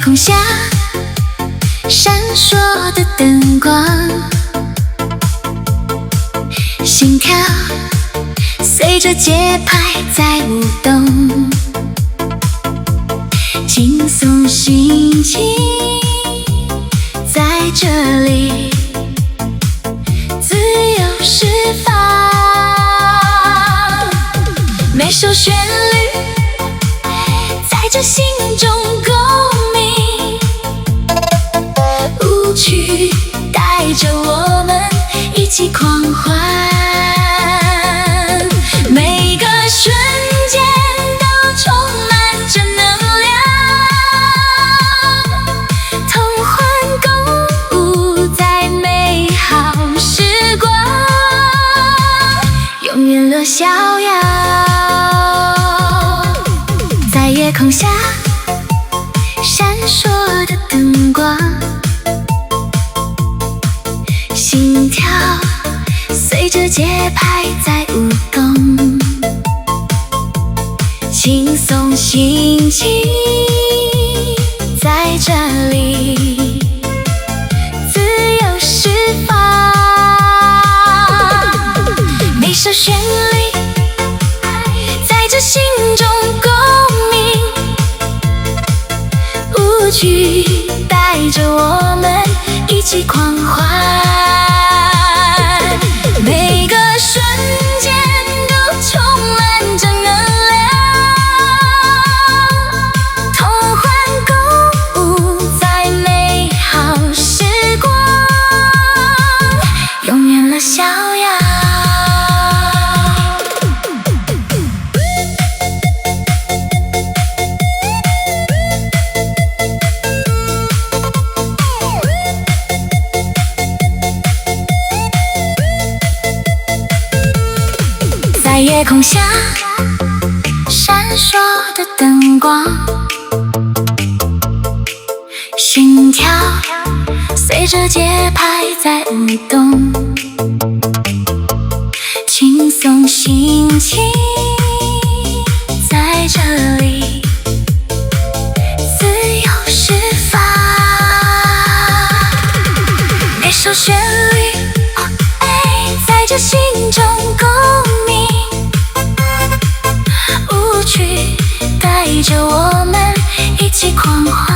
空下闪烁的灯光，心跳随着节拍在舞动，轻松心情在这里自由释放，每首旋律在这心中共鸣，舞曲带着我们一起狂欢，每个瞬间都充满正能量，同欢共舞在美好时光，永远乐逍遥。在夜空下闪烁的灯光，心跳随着节拍在舞动，轻松心情在这里自由释放，每首旋律在这心中共鸣，舞曲带着我们一起狂欢，每个瞬间都充满正能量，同欢共舞在美好时光，永远乐逍遥。在夜空下闪烁的灯光，心跳随着节拍在舞动，轻松心情在这里自由释放，每首旋律在这心中共鸣，舞曲带着我们一起狂欢。